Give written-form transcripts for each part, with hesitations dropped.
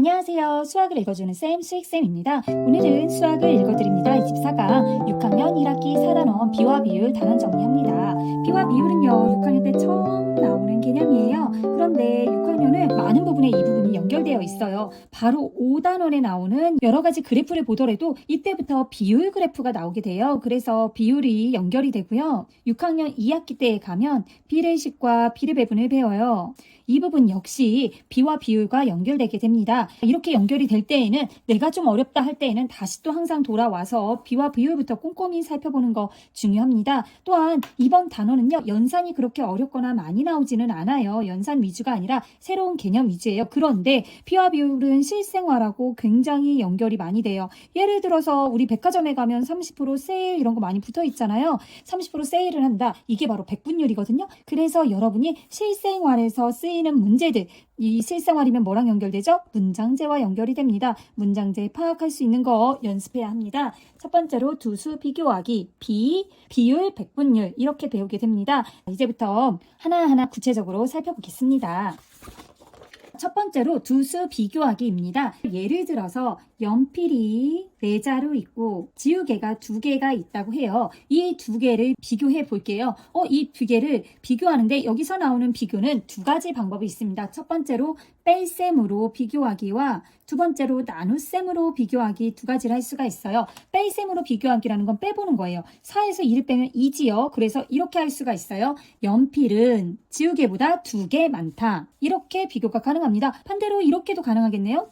안녕하세요. 수학을 읽어주는 쌤, 수익쌤입니다. 오늘은 수학을 읽어드립니다. 24강 6학년 1학기 4단원 비와 비율 단원 정리합니다. 비와 비율은요, 6학년 때 처음 나오는 개념이에요. 그런데 6학년은 많은 부분에 이 부분이 연결되어 있어요. 바로 5단원에 나오는 여러 가지 그래프를 보더라도 이때부터 비율 그래프가 나오게 돼요. 그래서 비율이 연결이 되고요. 6학년 2학기 때에 가면 비례식과 비례배분을 배워요. 이 부분 역시 비와 비율과 연결되게 됩니다. 이렇게 연결이 될 때에는 내가 좀 어렵다 할 때에는 다시 또 항상 돌아와서 비와 비율부터 꼼꼼히 살펴보는 거 중요합니다. 또한 이번 단어는요, 연산이 그렇게 어렵거나 많이 나오지는 않아요. 연산 위주가 아니라 새로운 개념 위주예요. 그런데 비와 비율은 실생활하고 굉장히 연결이 많이 돼요. 예를 들어서 우리 백화점에 가면 30% 세일 이런 거 많이 붙어 있잖아요. 30% 세일을 한다. 이게 바로 백분율이거든요. 그래서 여러분이 실생활에서 쓰이는 문제들, 이 실생활이면 뭐랑 연결되죠? 문장제와 연결이 됩니다. 문장제 파악할 수 있는 거 연습해야 합니다. 첫 번째로 두수 비교하기, 비율, 백분율 이렇게 배우게 됩니다. 이제부터 하나하나 구체적으로 살펴보겠습니다. 첫 번째로 두수 비교하기입니다. 예를 들어서 연필이 4자루 있고 지우개가 2개가 있다고 해요. 이 2개를 비교해 볼게요. 이 2개를 비교하는데 여기서 나오는 비교는 2가지 방법이 있습니다. 첫 번째로 뺄셈으로 비교하기와 두 번째로 나눗셈으로 비교하기 2가지를 할 수가 있어요. 뺄셈으로 비교하기라는 건 빼보는 거예요. 4에서 2를 빼면 2지요. 그래서 이렇게 할 수가 있어요. 연필은 지우개보다 2개 많다. 이렇게 비교가 가능합니다. 반대로 이렇게도 가능하겠네요.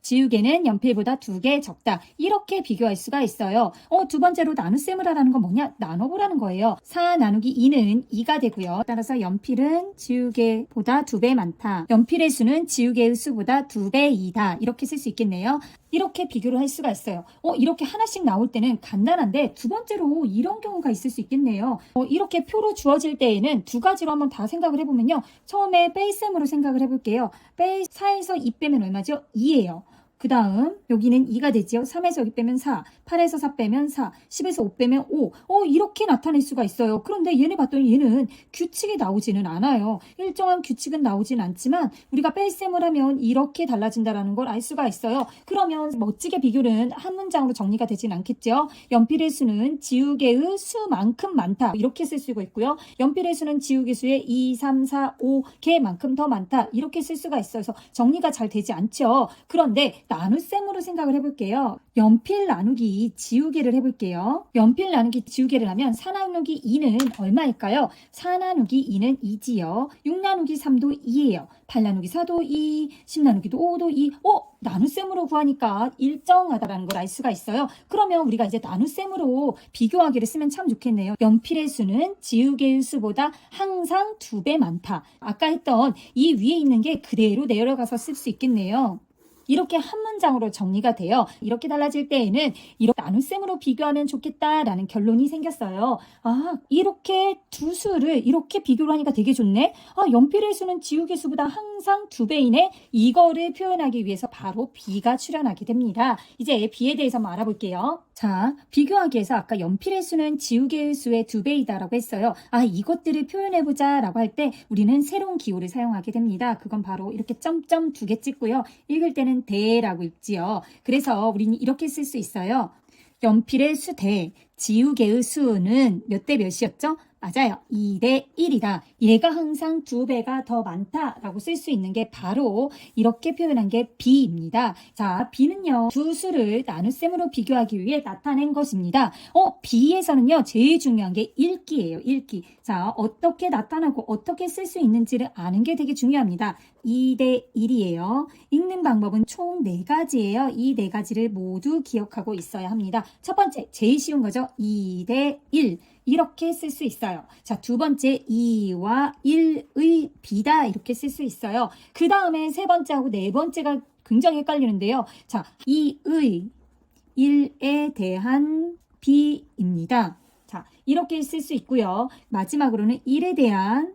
지우개는 연필보다 2개 적다. 이렇게 비교할 수가 있어요. 두 번째로 나눗셈을 하라는 건 뭐냐? 나눠보라는 거예요. 4 나누기 2는 2가 되고요. 따라서 연필은 지우개보다 2배 많다. 연필의 수는 지우개의 수보다 2배이다. 이렇게 쓸 수 있겠네요. 이렇게 비교를 할 수가 있어요. 이렇게 하나씩 나올 때는 간단한데 두 번째로 이런 경우가 있을 수 있겠네요. 이렇게 표로 주어질 때에는 2가지로 한번 다 생각을 해보면요. 처음에 뺄셈으로 생각을 해볼게요. 4에서 2 빼면 얼마죠? 2예요. 그 다음 여기는 2가 되지요. 3에서 2 빼면 4, 8에서 4 빼면 4, 10에서 5 빼면 5. 이렇게 나타낼 수가 있어요. 그런데 얘네 봤더니 얘는 규칙이 나오지는 않아요. 일정한 규칙은 나오진 않지만 우리가 뺄셈을 하면 이렇게 달라진다는 걸 알 수가 있어요. 그러면 멋지게 비교는 한 문장으로 정리가 되진 않겠죠. 연필의 수는 지우개의 수만큼 많다. 이렇게 쓸 수가 있고요. 연필의 수는 지우개 수의 2, 3, 4, 5개만큼 더 많다. 이렇게 쓸 수가 있어서 정리가 잘 되지 않죠. 그런데 나눗셈으로 생각을 해볼게요. 연필 나누기 지우개를 해볼게요. 연필 나누기 지우개를 하면 4 나누기 2는 얼마일까요? 4 나누기 2는 2지요. 6 나누기 3도 2예요. 8 나누기 4도 2, 10 나누기도 5도 2. 나눗셈으로 구하니까 일정하다라는 걸 알 수가 있어요. 그러면 우리가 이제 나눗셈으로 비교하기를 쓰면 참 좋겠네요. 연필의 수는 지우개의 수보다 항상 2배 많다. 아까 했던 이 위에 있는 게 그대로 내려가서 쓸 수 있겠네요. 이렇게 한 문장으로 정리가 돼요. 이렇게 달라질 때에는 이렇게 나눗셈으로 비교하면 좋겠다라는 결론이 생겼어요. 이렇게 두 수를 이렇게 비교를 하니까 되게 좋네. 연필의 수는 지우개 수보다 항상 2배이네. 이거를 표현하기 위해서 바로 비가 출현하게 됩니다. 이제 비에 대해서 한번 알아볼게요. 자, 비교하기에서 아까 연필의 수는 지우개의 수의 2배이다라고 했어요. 이것들을 표현해보자 라고 할 때 우리는 새로운 기호를 사용하게 됩니다. 그건 바로 이렇게 점점 2개 찍고요. 읽을 때는 대라고 읽지요. 그래서 우리는 이렇게 쓸 수 있어요. 연필의 수 대, 지우개의 수는 몇 대 몇이었죠? 맞아요. 2대 1이다. 얘가 항상 2배가 더 많다라고 쓸 수 있는 게 바로 이렇게 표현한 게 비입니다. 자, 비는요, 두 수를 나눗셈으로 비교하기 위해 나타낸 것입니다. 비에서는요, 제일 중요한 게 읽기예요. 읽기. 자, 어떻게 나타나고 어떻게 쓸 수 있는지를 아는 게 되게 중요합니다. 2대 1이에요. 읽는 방법은 총 4가지예요. 이 4가지를 모두 기억하고 있어야 합니다. 첫 번째, 제일 쉬운 거죠. 2대 1. 이렇게 쓸 수 있어요. 자, 두 번째 2와 1의 비다 이렇게 쓸 수 있어요. 그 다음에 세 번째하고 네 번째가 굉장히 헷갈리는데요. 자, 2의 1에 대한 비입니다. 자, 이렇게 쓸 수 있고요. 마지막으로는 1에 대한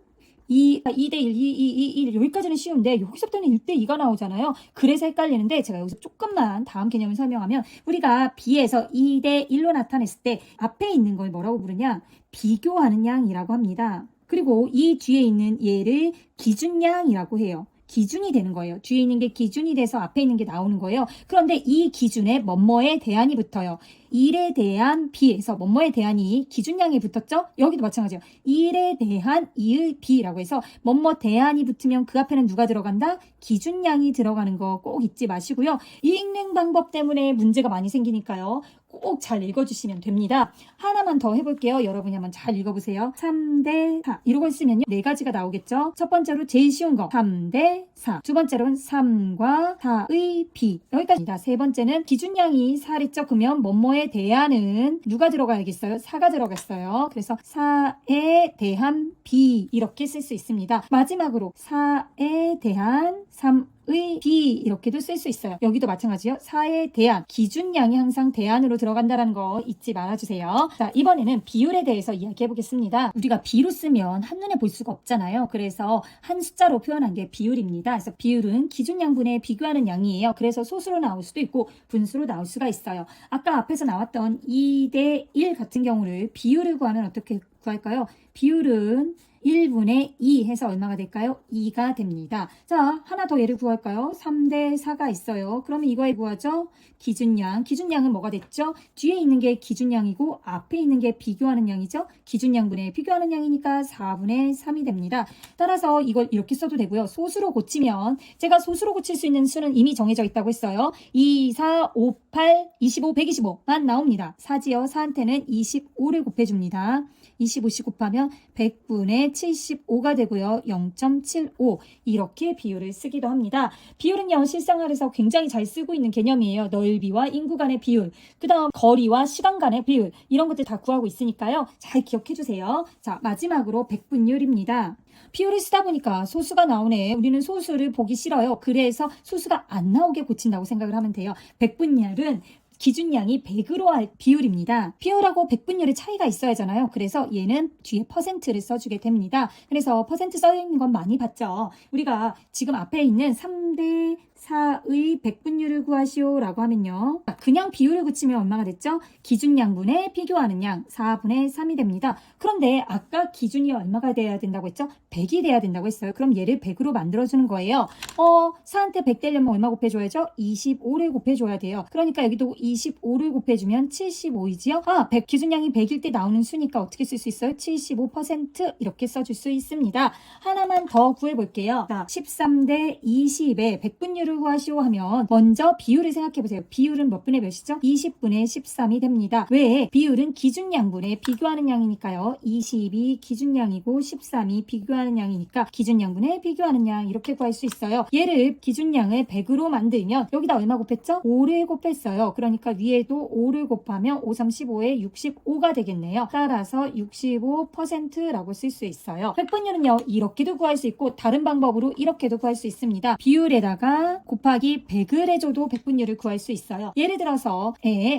2대 1, 1 여기까지는 쉬운데 여기서부터는 1대 2가 나오잖아요. 그래서 헷갈리는데 제가 여기서 조금만 다음 개념을 설명하면 우리가 B에서 2대 1로 나타냈을 때 앞에 있는 걸 뭐라고 부르냐? 비교하는 양이라고 합니다. 그리고 이 뒤에 있는 얘를 기준량이라고 해요. 기준이 되는 거예요. 뒤에 있는 게 기준이 돼서 앞에 있는 게 나오는 거예요. 그런데 이 기준에 뭐뭐에 대한이 붙어요. 1에 대한 b에서 뭐뭐에 대한이 기준량이 붙었죠? 여기도 마찬가지예요. 1에 대한 2의 b라고 해서 뭐뭐 대한이 붙으면 그 앞에는 누가 들어간다? 기준량이 들어가는 거 꼭 잊지 마시고요. 읽는 방법 때문에 문제가 많이 생기니까요. 꼭 잘 읽어주시면 됩니다. 하나만 더 해볼게요. 여러분이 한번 잘 읽어보세요. 3대 4 이러고 있으면요. 네 가지가 나오겠죠. 첫 번째로 제일 쉬운 거 3대 4. 두 번째로는 3과 4의 b. 여기까지입니다. 세 번째는 기준량이 4랬죠. 그러면 뭐뭐에 대한은 누가 들어가야겠어요? 4가 들어갔어요. 그래서 4에 대한 b 이렇게 쓸 수 있습니다. 마지막으로 4에 대한 3의 b 이렇게도 쓸 수 있어요. 여기도 마찬가지요. 4에 대한 기준량이 항상 대안으로 들어간다는 거 잊지 말아주세요. 자, 이번에는 비율에 대해서 이야기해 보겠습니다. 우리가 비로 쓰면 한눈에 볼 수가 없잖아요. 그래서 한 숫자로 표현한 게 비율입니다. 그래서 비율은 기준양분에 비교하는 양이에요. 그래서 소수로 나올 수도 있고 분수로 나올 수가 있어요. 아까 앞에서 나왔던 2대 1 같은 경우를 비율을 구하면 어떻게 구할까요? 비율은 1분의 2 해서 얼마가 될까요? 2가 됩니다. 자, 하나 더 예를 구할까요? 3대 4가 있어요. 그러면 이거에 구하죠? 기준양. 기준양은 뭐가 됐죠? 뒤에 있는 게 기준양이고 앞에 있는 게 비교하는 양이죠? 기준양분의 비교하는 양이니까 4분의 3이 됩니다. 따라서 이걸 이렇게 써도 되고요. 소수로 고치면 제가 소수로 고칠 수 있는 수는 이미 정해져 있다고 했어요. 2, 4, 5, 8, 25, 125만 나옵니다. 4지요. 4한테는 25를 곱해줍니다. 25씩 곱하면 100분의 75가 되고요. 0.75 이렇게 비율을 쓰기도 합니다. 비율은요. 실생활에서 굉장히 잘 쓰고 있는 개념이에요. 넓이와 인구 간의 비율, 그 다음 거리와 시간 간의 비율 이런 것들 다 구하고 있으니까요. 잘 기억해 주세요. 자, 마지막으로 백분율입니다. 비율을 쓰다 보니까 소수가 나오네. 우리는 소수를 보기 싫어요. 그래서 소수가 안 나오게 고친다고 생각을 하면 돼요. 백분율은 기준량이 100으로 할 비율입니다. 비율하고 백분율의 차이가 있어야 하잖아요. 그래서 얘는 뒤에 퍼센트를 써주게 됩니다. 그래서 퍼센트 써있는 건 많이 봤죠. 우리가 지금 앞에 있는 3대 4의 백분율을 구하시오 라고 하면요. 그냥 비율을 붙이면 얼마가 됐죠? 기준양분에 비교하는 양 4분의 3이 됩니다. 그런데 아까 기준이 얼마가 돼야 된다고 했죠? 100이 돼야 된다고 했어요. 그럼 얘를 100으로 만들어주는 거예요. 4한테 100 되려면 얼마 곱해줘야죠? 25를 곱해줘야 돼요. 그러니까 여기도 25를 곱해주면 75이지요? 100 기준량이 100일 때 나오는 수니까 어떻게 쓸 수 있어요? 75% 이렇게 써줄 수 있습니다. 하나만 더 구해볼게요. 자, 13대 20에 백분율을 구하시오 하면 먼저 비율을 생각해보세요. 비율은 몇 분의 몇이죠? 20분의 13이 됩니다. 왜? 비율은 기준양분에 비교하는 양이니까요. 20이 기준양이고 13이 비교하는 양이니까 기준양분에 비교하는 양 이렇게 구할 수 있어요. 얘를 기준양을 100으로 만들면 여기다 얼마 곱했죠? 5를 곱했어요. 그러니까 위에도 5를 곱하면 5, 3, 15에 65가 되겠네요. 따라서 65%라고 쓸 수 있어요. 백분율은요. 이렇게도 구할 수 있고 다른 방법으로 이렇게도 구할 수 있습니다. 비율에다가 곱하기 100을 해줘도 백분율을 구할 수 있어요. 예를 들어서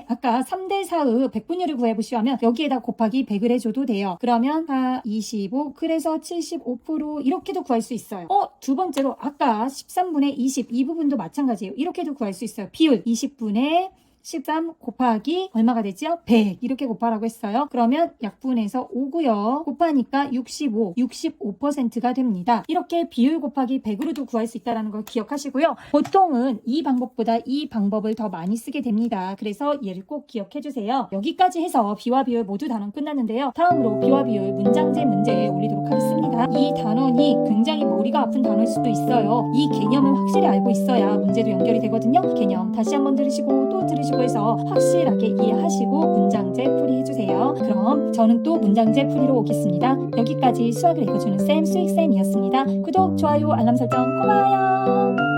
아까 3대 4의 백분율을 구해보시오 하면 여기에다 곱하기 100을 해줘도 돼요. 그러면 4, 25 그래서 75% 이렇게도 구할 수 있어요. 두 번째로 아까 13분의 20 이 부분도 마찬가지예요. 이렇게도 구할 수 있어요. 비율 20분의 13 곱하기 얼마가 되죠? 100 이렇게 곱하라고 했어요. 그러면 약분해서 5고요. 곱하니까 65, 65%가 됩니다. 이렇게 비율 곱하기 100으로도 구할 수 있다는 걸 기억하시고요. 보통은 이 방법보다 이 방법을 더 많이 쓰게 됩니다. 그래서 얘를 꼭 기억해 주세요. 여기까지 해서 비와 비율 모두 단원 끝났는데요. 다음으로 비와 비율 문장제 문제에 올리도록 하겠습니다. 이 단원이 굉장히 머리가 아픈 단어일 수도 있어요. 이 개념을 확실히 알고 있어야 문제도 연결이 되거든요. 개념 다시 한번 들으시고 또 들으시고 해서 확실하게 이해하시고 문장제 풀이해주세요. 그럼 저는 또 문장제 풀이로 오겠습니다. 여기까지 수학을 읽어주는 쌤 수익쌤이었습니다. 구독, 좋아요, 알람 설정 고마워요.